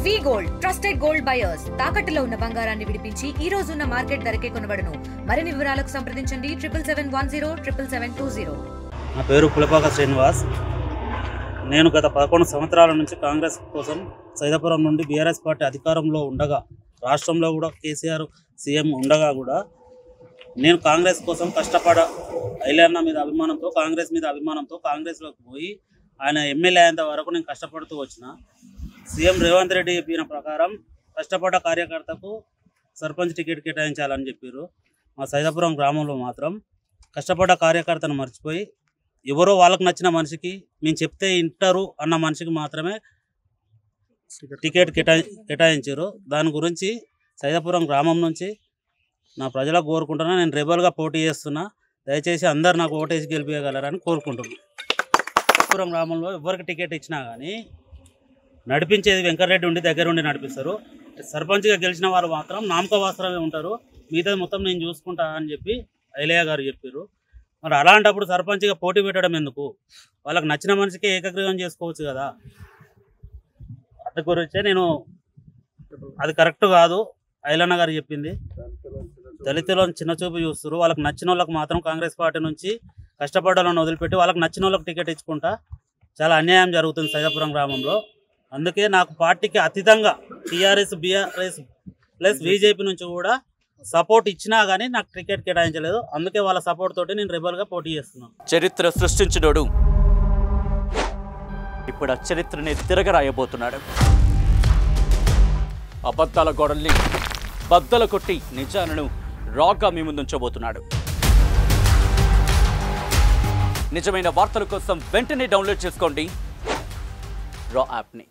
వి gold trusted gold buyers తాకట్టులో ఉన్న బంగారాన్ని విడిపించి ఈ రోజు ఉన్న మార్కెట్ ధరకే కొనబడును. మరిన్ని వివరాలకు సంప్రదించండి 7710 నా పేరు పులపాక శ్రీనివాస్. నేను గత 11 సంవత్సరాల నుంచి కాంగ్రెస్ కోసం సైదాపురం నుండి బీఆర్ఎస్ పార్టీ అధికారంలో ఉండగా, రాష్ట్రంలో కూడా కేసీఆర్ సీఎం ఉండగా కూడా నేను కాంగ్రెస్ కోసం కష్టపడ ఐలన్న మీద అభిమానంతో, కాంగ్రెస్ మీద అభిమానంతో కాంగ్రెస్లోకి పోయి ఆయన ఎమ్మెల్యే అయ్యేంత వరకు నేను కష్టపడుతూ వచ్చిన. సీఎం రేవంత్ రెడ్డి చెప్పిన ప్రకారం కష్టపడ్డ కార్యకర్తకు సర్పంచ్ టికెట్ కేటాయించాలని చెప్పారు. మా సైదాపురం గ్రామంలో మాత్రం కష్టపడ్డ కార్యకర్తను మర్చిపోయి ఎవరో వాళ్ళకు నచ్చిన మనిషికి, మేము చెప్తే ఇంటారు అన్న మనిషికి మాత్రమే టికెట్ కేటాయించారు. దాని గురించి సైదాపురం గ్రామం నుంచి నా ప్రజలకు కోరుకుంటున్నా. నేను రెబల్గా పోటీ చేస్తున్నా. దయచేసి అందరు నాకు ఓటేసి గెలిపించగలరని కోరుకుంటున్నాను. సైదాపురం గ్రామంలో ఎవరికి టికెట్ ఇచ్చినా కానీ నడిపించేది వెంకటరెడ్డి ఉండి దగ్గర ఉండి నడిపిస్తారు. సర్పంచ్గా గెలిచిన వారు మాత్రం నామకవాస్త్రమే ఉంటారు, మిగతాది మొత్తం నేను చూసుకుంటా అని చెప్పి ఐలయ్య గారు చెప్పారు. మరి అలాంటప్పుడు సర్పంచ్గా పోటీ పెట్టడం ఎందుకు? వాళ్ళకి నచ్చిన మనిషికే ఏకగ్రీవం చేసుకోవచ్చు కదా. అట్ట గురించే నేను అది కరెక్ట్ కాదు ఐలన్న గారు చెప్పింది. దళితులను చిన్నచూపు చూస్తారు. వాళ్ళకి నచ్చిన వాళ్ళకి మాత్రం కాంగ్రెస్ పార్టీ నుంచి కష్టపడ్డాలను వదిలిపెట్టి వాళ్ళకి నచ్చిన వాళ్ళకి టికెట్ ఇచ్చుకుంటా చాలా అన్యాయం జరుగుతుంది సైదాపురం గ్రామంలో. అందుకే నాకు పార్టీకి అతీతంగా టీఆర్ఎస్, బీఆర్ఎస్ ప్లస్ బీజేపీ నుంచి కూడా సపోర్ట్ ఇచ్చినా కానీ నాకు టికెట్ కేటాయించలేదు. అందుకే వాళ్ళ సపోర్ట్ తోటి నేను రెబల్గా పోటీ చేస్తున్నాను. చరిత్ర సృష్టించినోడు ఇప్పుడు ఆ చరిత్రని తిరగరాయబోతున్నాడు. అబద్ధాల గోడల్ని బద్దలు కొట్టి నిజాలను రాగా మీ ముందుంచబోతున్నాడు. నిజమైన వార్తల కోసం వెంటనే డౌన్లోడ్ చేసుకోండి రా యాప్ని.